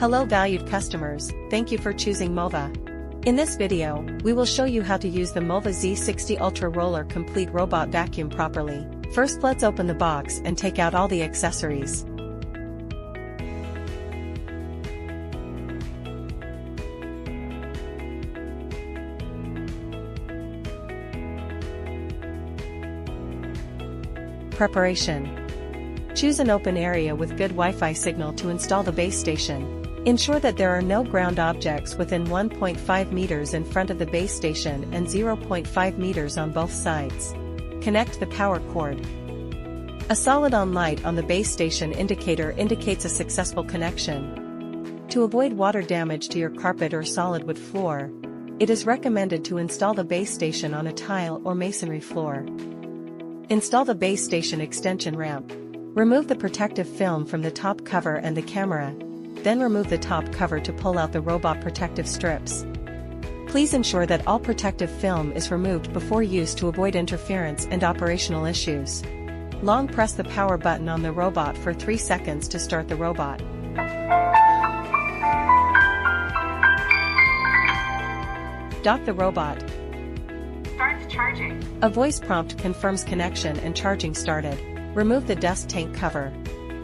Hello valued customers, thank you for choosing MOVA. In this video, we will show you how to use the MOVA Z60 Ultra Roller Complete Robot Vacuum properly. First, let's open the box and take out all the accessories. Preparation. Choose an open area with good Wi-Fi signal to install the base station. Ensure that there are no ground objects within 1.5 meters in front of the base station and 0.5 meters on both sides. Connect the power cord. A solid on light on the base station indicator indicates a successful connection. To avoid water damage to your carpet or solid wood floor, it is recommended to install the base station on a tile or masonry floor. Install the base station extension ramp. Remove the protective film from the top cover and the camera. Then remove the top cover to pull out the robot protective strips. Please ensure that all protective film is removed before use to avoid interference and operational issues. Long press the power button on the robot for 3 seconds to start the robot. Dock the robot. Start charging. A voice prompt confirms connection and charging started. Remove the dust tank cover.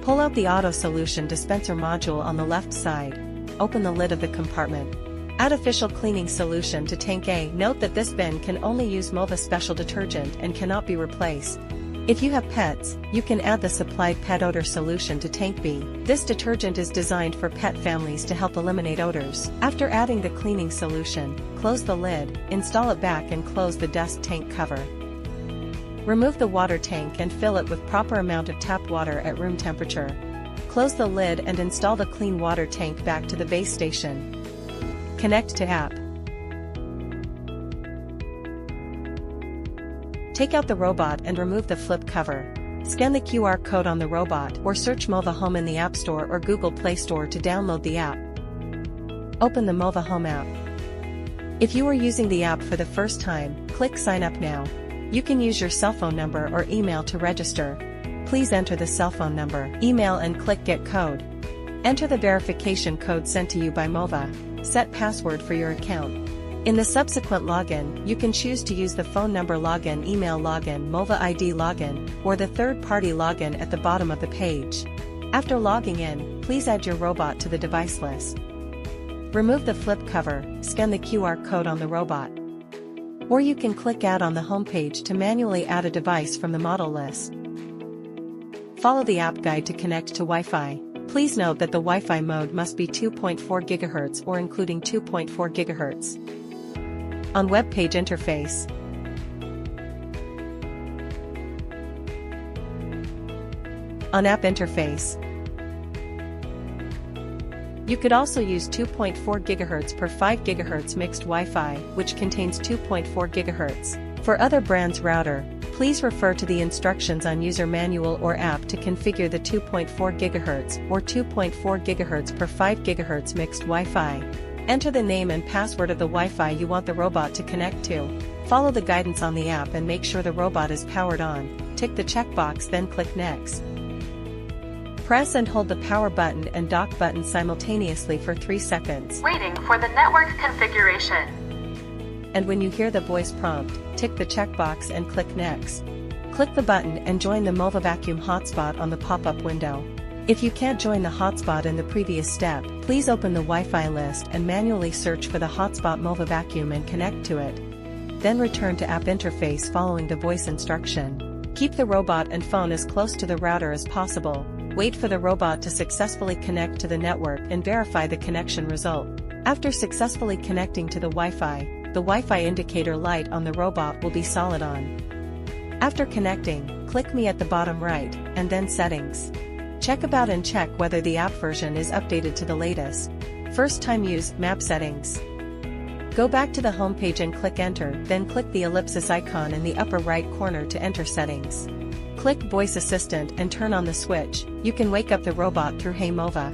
Pull out the auto solution dispenser module on the left side. Open the lid of the compartment. Add official cleaning solution to tank A. Note that this bin can only use MOVA special detergent and cannot be replaced. If you have pets, you can add the supplied pet odor solution to tank B. This detergent is designed for pet families to help eliminate odors. After adding the cleaning solution, close the lid, install it back and close the dust tank cover. Remove the water tank and fill it with proper amount of tap water at room temperature. Close the lid and install the clean water tank back to the base station. Connect to app. Take out the robot and remove the flip cover. Scan the QR code on the robot or search MOVA Home in the App Store or Google Play Store to download the app. Open the MOVA Home app. If you are using the app for the first time, click Sign Up Now. You can use your cell phone number or email to register. Please enter the cell phone number, email and click Get Code. Enter the verification code sent to you by MOVA. Set password for your account. In the subsequent login, you can choose to use the phone number login, email login, MOVA ID login, or the third-party login at the bottom of the page. After logging in, please add your robot to the device list. Remove the flip cover, scan the QR code on the robot. Or you can click Add on the home page to manually add a device from the model list. Follow the app guide to connect to Wi-Fi. Please note that the Wi-Fi mode must be 2.4 GHz or including 2.4 GHz. On web page interface. On app interface. You could also use 2.4 GHz per 5 GHz mixed Wi-Fi, which contains 2.4 GHz. For other brands router, please refer to the instructions on user manual or app to configure the 2.4 GHz or 2.4 GHz per 5 GHz mixed Wi-Fi. Enter the name and password of the Wi-Fi you want the robot to connect to. Follow the guidance on the app and make sure the robot is powered on. Tick the checkbox, then click Next. Press and hold the power button and dock button simultaneously for 3 seconds. Waiting for the network configuration. And when you hear the voice prompt, tick the checkbox and click Next. Click the button and join the MOVA Vacuum hotspot on the pop-up window. If you can't join the hotspot in the previous step, please open the Wi-Fi list and manually search for the hotspot MOVA Vacuum and connect to it. Then return to app interface following the voice instruction. Keep the robot and phone as close to the router as possible. Wait for the robot to successfully connect to the network and verify the connection result. After successfully connecting to the Wi-Fi indicator light on the robot will be solid on. After connecting, click Me at the bottom right, and then Settings. Check About and check whether the app version is updated to the latest. First time use, Map Settings. Go back to the home page and click Enter, then click the ellipsis icon in the upper right corner to enter settings. Click Voice Assistant and turn on the switch. You can wake up the robot through Hey MOVA.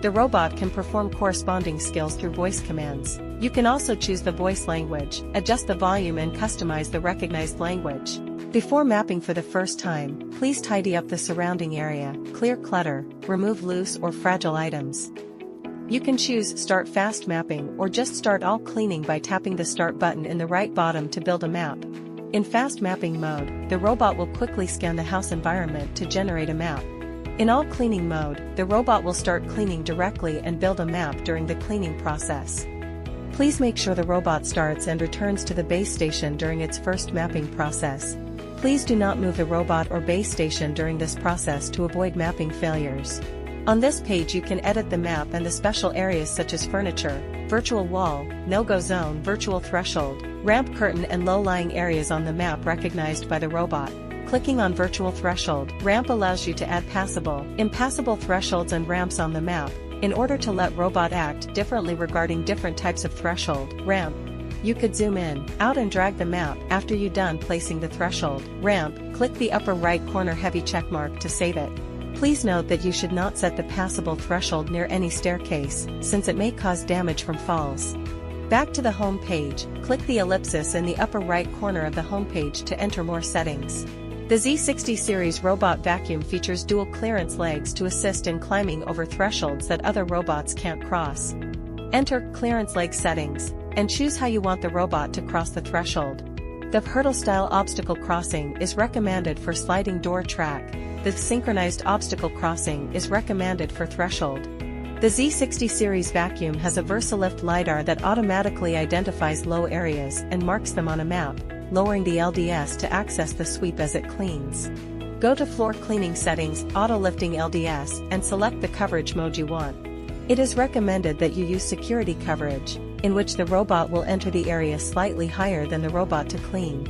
The robot can perform corresponding skills through voice commands. You can also choose the voice language, adjust the volume and customize the recognized language. Before mapping for the first time, please tidy up the surrounding area, clear clutter, remove loose or fragile items. You can choose Start Fast Mapping or just start all cleaning by tapping the Start button in the right bottom to build a map. In Fast Mapping mode, the robot will quickly scan the house environment to generate a map. In All Cleaning mode, the robot will start cleaning directly and build a map during the cleaning process. Please make sure the robot starts and returns to the base station during its first mapping process. Please do not move the robot or base station during this process to avoid mapping failures. On this page you can edit the map and the special areas such as furniture, virtual wall, no-go zone, virtual threshold, ramp, curtain and low-lying areas on the map recognized by the robot. Clicking on virtual threshold, ramp allows you to add passable, impassable thresholds and ramps on the map, in order to let robot act differently regarding different types of threshold, ramp. You could zoom in, out and drag the map. After you're done placing the threshold, ramp, click the upper right corner heavy check mark to save it. Please note that you should not set the passable threshold near any staircase, since it may cause damage from falls. Back to the home page, click the ellipsis in the upper right corner of the home page to enter more settings. The Z60 series robot vacuum features dual clearance legs to assist in climbing over thresholds that other robots can't cross. Enter clearance leg settings, and choose how you want the robot to cross the threshold. The hurdle-style obstacle crossing is recommended for sliding door track. The synchronized obstacle crossing is recommended for threshold. The Z60 series vacuum has a VersaLift LiDAR that automatically identifies low areas and marks them on a map, lowering the LDS to access the sweep as it cleans. Go to Floor Cleaning Settings, Auto Lifting LDS, and select the coverage mode you want. It is recommended that you use Security Coverage, in which the robot will enter the area slightly higher than the robot to clean.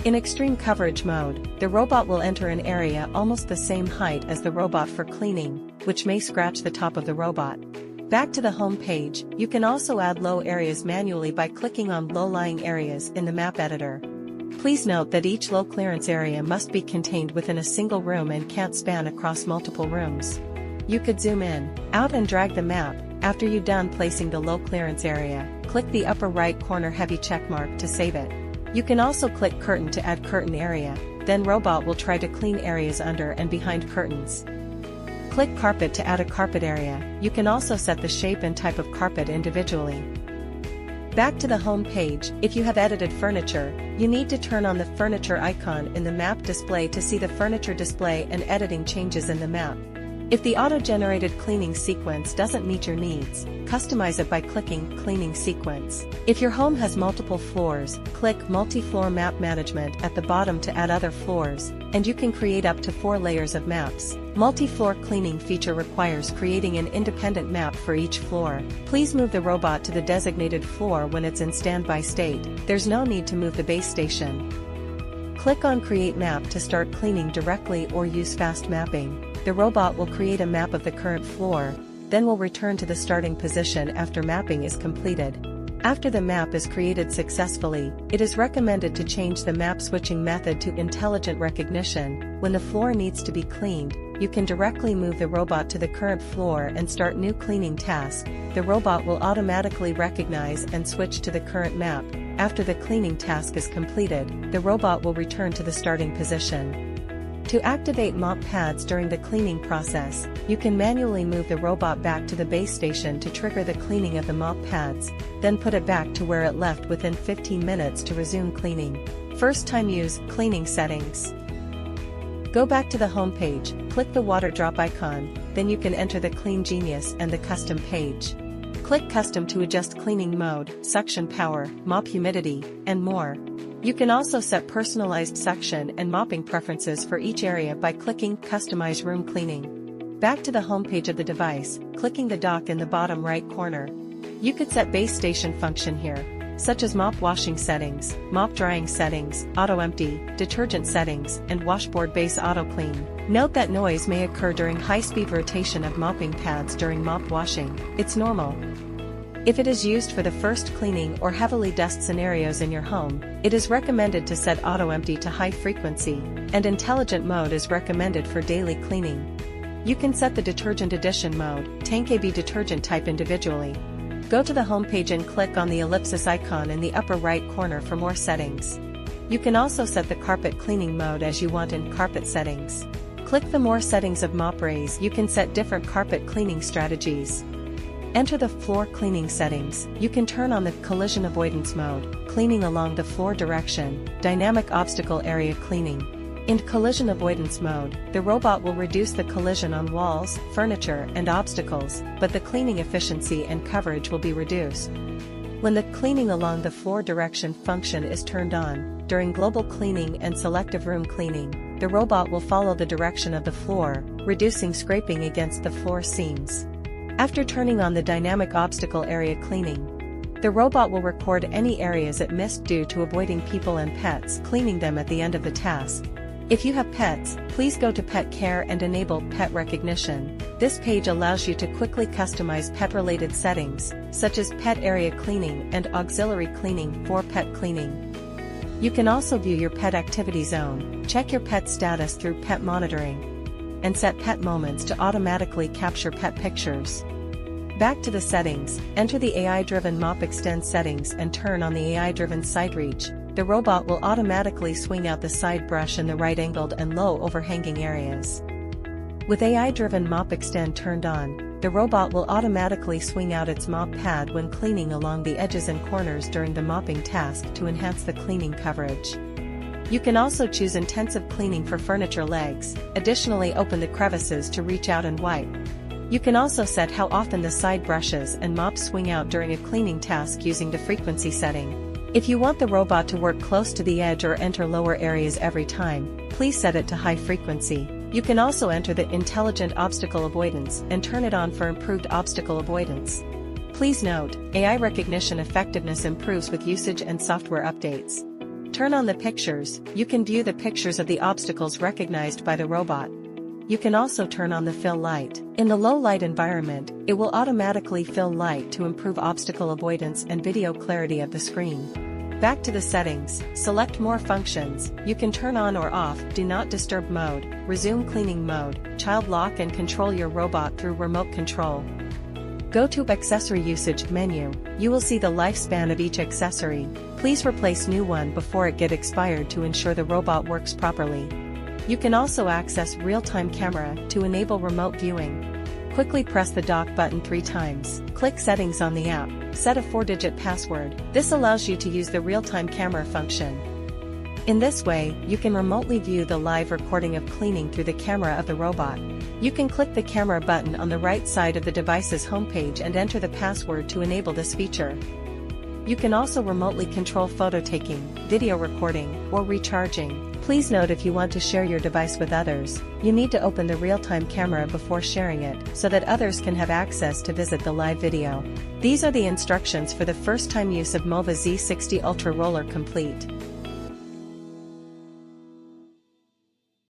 In Extreme Coverage mode, the robot will enter an area almost the same height as the robot for cleaning, which may scratch the top of the robot. Back to the home page, you can also add low areas manually by clicking on low-lying areas in the map editor. Please note that each low clearance area must be contained within a single room and can't span across multiple rooms. You could zoom in, out and drag the map. After you're done placing the low clearance area, click the upper right corner heavy check mark to save it. You can also click curtain to add curtain area, then robot will try to clean areas under and behind curtains. Click carpet to add a carpet area. You can also set the shape and type of carpet individually. Back to the home page, if you have edited furniture, you need to turn on the furniture icon in the map display to see the furniture display and editing changes in the map. If the auto-generated cleaning sequence doesn't meet your needs, customize it by clicking Cleaning Sequence. If your home has multiple floors, click Multi-Floor Map Management at the bottom to add other floors, and you can create up to 4 layers of maps. Multi-floor cleaning feature requires creating an independent map for each floor. Please move the robot to the designated floor when it's in standby state. There's no need to move the base station. Click on Create Map to start cleaning directly or use Fast Mapping. The robot will create a map of the current floor, then will return to the starting position after mapping is completed. After the map is created successfully, it is recommended to change the map switching method to intelligent recognition. When the floor needs to be cleaned, you can directly move the robot to the current floor and start new cleaning task. The robot will automatically recognize and switch to the current map. After the cleaning task is completed, the robot will return to the starting position. To activate mop pads during the cleaning process, you can manually move the robot back to the base station to trigger the cleaning of the mop pads, then put it back to where it left within 15 minutes to resume cleaning. First time use, cleaning settings. Go back to the home page, click the water drop icon, then you can enter the Clean Genius and the Custom page. Click Custom to adjust cleaning mode, suction power, mop humidity, and more. You can also set personalized suction and mopping preferences for each area by clicking Customize Room Cleaning. Back to the home page of the device, clicking the dock in the bottom right corner. You could set base station function here, such as mop washing settings, mop drying settings, auto empty, detergent settings, and washboard base auto clean. Note that noise may occur during high-speed rotation of mopping pads during mop washing. It's normal. If it is used for the first cleaning or heavily dust scenarios in your home, it is recommended to set auto empty to high frequency, and intelligent mode is recommended for daily cleaning. You can set the detergent addition mode, tank AB detergent type individually. Go to the home page and click on the ellipsis icon in the upper right corner for more settings. You can also set the carpet cleaning mode as you want in carpet settings. Click the more settings of mop raise. You can set different carpet cleaning strategies. Enter the floor cleaning settings. You can turn on the collision avoidance mode, cleaning along the floor direction, dynamic obstacle area cleaning. In collision avoidance mode, the robot will reduce the collision on walls, furniture, and obstacles, but the cleaning efficiency and coverage will be reduced. When the cleaning along the floor direction function is turned on, during global cleaning and selective room cleaning, the robot will follow the direction of the floor, reducing scraping against the floor seams. After turning on the dynamic obstacle area cleaning, the robot will record any areas it missed due to avoiding people and pets, cleaning them at the end of the task. If you have pets, please go to Pet Care and enable Pet Recognition. This page allows you to quickly customize pet-related settings, such as pet area cleaning and auxiliary cleaning for pet cleaning. You can also view your pet activity zone, check your pet status through pet monitoring, and set pet moments to automatically capture pet pictures. Back to the settings, enter the AI-driven Mop Extend settings and turn on the AI-driven Side Reach. The robot will automatically swing out the side brush in the right-angled and low overhanging areas. With AI-driven Mop Extend turned on, the robot will automatically swing out its mop pad when cleaning along the edges and corners during the mopping task to enhance the cleaning coverage. You can also choose intensive cleaning for furniture legs, additionally open the crevices to reach out and wipe. You can also set how often the side brushes and mops swing out during a cleaning task using the frequency setting. If you want the robot to work close to the edge or enter lower areas every time, please set it to high frequency. You can also enter the intelligent obstacle avoidance and turn it on for improved obstacle avoidance. Please note, AI recognition effectiveness improves with usage and software updates. Turn on the pictures. You can view the pictures of the obstacles recognized by the robot. You can also turn on the fill light. In the low light environment, it will automatically fill light to improve obstacle avoidance and video clarity of the screen. Back to the settings, select more functions. You can turn on or off Do Not Disturb mode, resume cleaning mode, child lock and control your robot through remote control. Go to Accessory Usage menu. You will see the lifespan of each accessory. Please replace new one before it get expired to ensure the robot works properly. You can also access real-time camera to enable remote viewing. Quickly press the dock button 3 times. Click Settings on the app. Set a 4-digit password. This allows you to use the real-time camera function. In this way, you can remotely view the live recording of cleaning through the camera of the robot. You can click the camera button on the right side of the device's homepage and enter the password to enable this feature. You can also remotely control photo taking, video recording, or recharging. Please note, if you want to share your device with others, you need to open the real-time camera before sharing it so that others can have access to visit the live video. These are the instructions for the first-time use of MOVA Z60 Ultra Roller complete.